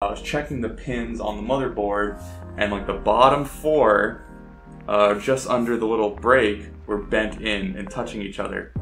I was checking the pins on the motherboard, and like the bottom four, just under the little break, were bent in and touching each other.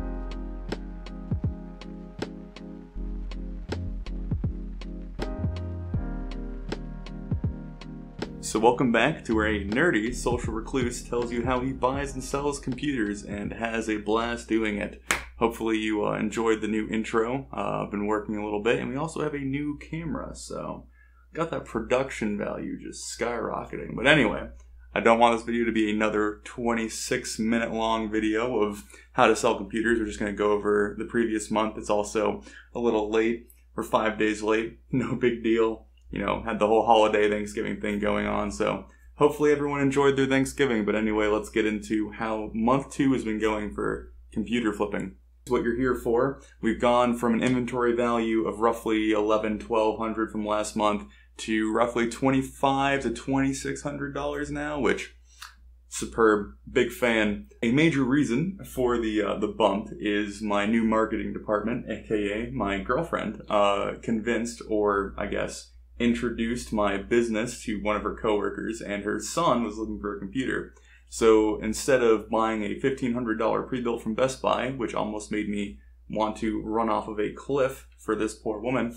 So welcome back to where a nerdy social recluse tells you how he buys and sells computers and has a blast doing it. Hopefully you enjoyed the new intro. I've been working a little bit, and we also have a new camera, so got that production value just skyrocketing. But anyway, I don't want this video to be another 26-minute long video of how to sell computers. We're just going to go over the previous month. It's also a little late. We're 5 days late. No big deal. You know, had the whole holiday Thanksgiving thing going on, so hopefully everyone enjoyed their Thanksgiving. But anyway, let's get into how month 2 has been going for computer flipping. That's what you're here for. We've gone from an inventory value of roughly $1,100-1,200 from last month to roughly $2,500 to $2,600 now, which superb, big fan. A major reason for the bump is my new marketing department, aka my girlfriend, convinced, or I guess introduced my business to one of her coworkers, and her son was looking for a computer. So instead of buying a $1,500 pre-built from Best Buy, which almost made me want to run off of a cliff for this poor woman,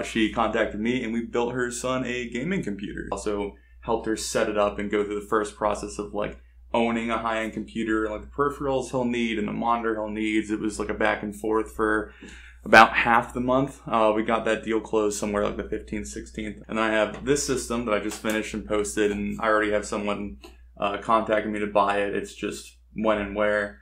she contacted me and we built her son a gaming computer. Also helped her set it up and go through the first process of like owning a high-end computer and like the peripherals he'll need and the monitor he'll need. It was like a back and forth for about half the month. We got that deal closed somewhere like the 15th, 16th. And then I have this system that I just finished and posted, and I already have someone contacting me to buy it. It's just when and where.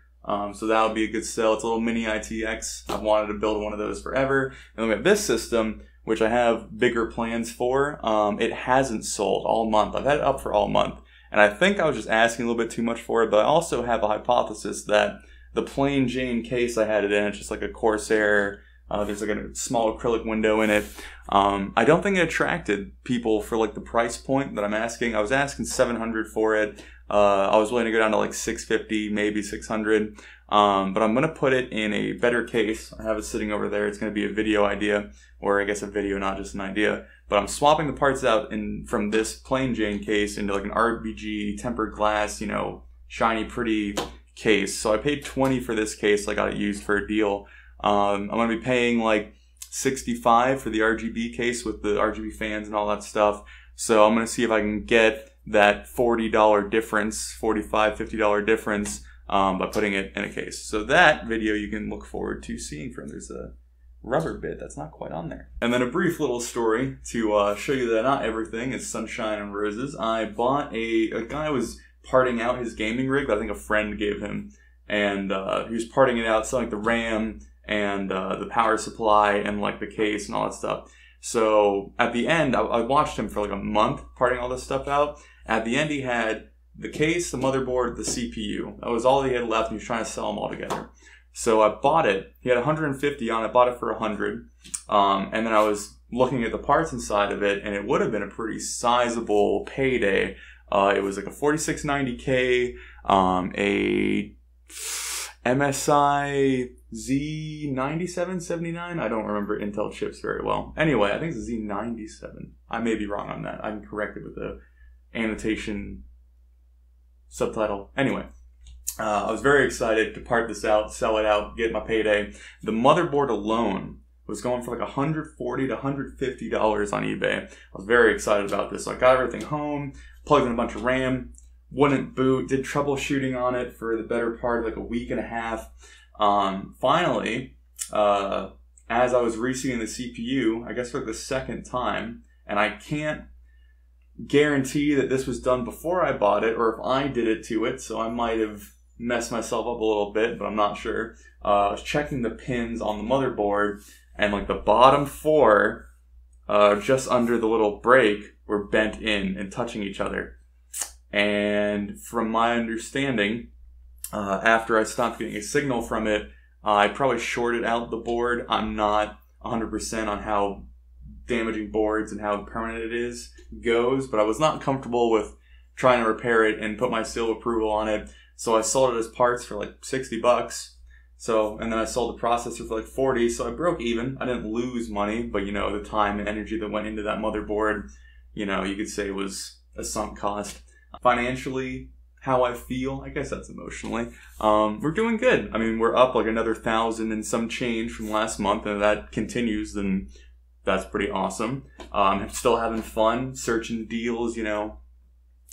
So that'll be a good sell. It's a little mini ITX. I've wanted to build one of those forever. And then we have this system, which I have bigger plans for. It hasn't sold all month. I've had it up for all month. And I think I was just asking a little bit too much for it, but I also have a hypothesis that the plain Jane case I had it in, it's just like a Corsair. There's like a small acrylic window in it. I don't think it attracted people for like the price point that I'm asking. I was asking $700 for it. I was willing to go down to like $650, maybe $600. But I'm going to put it in a better case. I have it sitting over there. It's going to be a video idea, or I guess a video, not just an idea. But I'm swapping the parts out from this plain Jane case into like an RBG tempered glass, you know, shiny, pretty case. So I paid $20 for this case. I got it used for a deal. I'm going to be paying like $65 for the RGB case with the RGB fans and all that stuff. So I'm going to see if I can get that $40 difference, $45, $50 difference by putting it in a case. So that video you can look forward to seeing from. There's a rubber bit that's not quite on there. And then a brief little story to show you that not everything is sunshine and roses. I bought a guy was parting out his gaming rig that I think a friend gave him. And he was parting it out, selling like the RAM and the power supply and like the case and all that stuff. So at the end, I watched him for like a month parting all this stuff out. At the end, he had the case, the motherboard, the CPU. That was all he had left, and he was trying to sell them all together. So I bought it. He had 150 on it. I bought it for 100. And then I was looking at the parts inside of it, and it would have been a pretty sizable payday. It was like a 4690K, a MSI Z9779. I don't remember Intel chips very well. Anyway, I think it's a Z97. I may be wrong on that. I can correct it with the annotation subtitle. Anyway, I was very excited to part this out, sell it out, get my payday. The motherboard alone was going for like $140 to $150 on eBay. I was very excited about this. So I got everything home, plugged in a bunch of RAM, wouldn't boot, did troubleshooting on it for the better part of like a week and a half. Finally, as I was reseating the CPU, I guess for like the second time, and I can't guarantee that this was done before I bought it or if I did it to it, so I might have messed myself up a little bit, but I'm not sure. I was checking the pins on the motherboard, and like the bottom four, just under the little break, were bent in and touching each other. And from my understanding, after I stopped getting a signal from it, I probably shorted out the board. I'm not 100% on how damaging boards and how permanent it goes, but I was not comfortable with trying to repair it and put my seal of approval on it. So I sold it as parts for like $60. So, and then I sold the processor for like 40, so I broke even. I didn't lose money, but you know, the time and energy that went into that motherboard, you know, you could say was a sunk cost. Financially, how I feel, I guess that's emotionally, we're doing good. I mean, we're up like another 1,000 and some change from last month, and if that continues, then that's pretty awesome. I'm still having fun, searching deals, you know.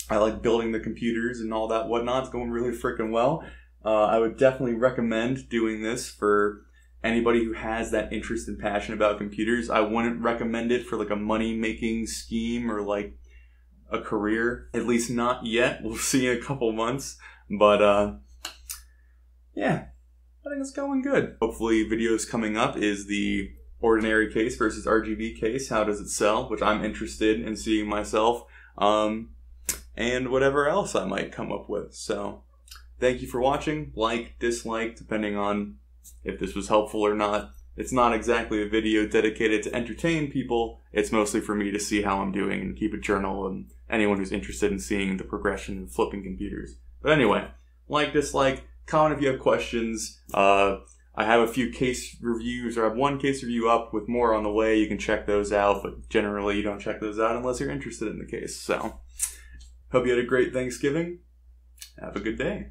I like building the computers and all that whatnot. It's going really freaking well. I would definitely recommend doing this for anybody who has that interest and passion about computers. I wouldn't recommend it for like a money-making scheme or like a career. At least not yet. We'll see in a couple months. But yeah, I think it's going good. Hopefully videos coming up is the ordinary case versus RGB case. How does it sell? Which I'm interested in seeing myself. And whatever else I might come up with. So thank you for watching. Like, dislike, depending on if this was helpful or not. It's not exactly a video dedicated to entertain people. It's mostly for me to see how I'm doing and keep a journal, and anyone who's interested in seeing the progression of flipping computers. But anyway, like, dislike, comment if you have questions. I have a few case reviews, or I have one case review up with more on the way. You can check those out, but generally you don't check those out unless you're interested in the case. So, hope you had a great Thanksgiving. Have a good day.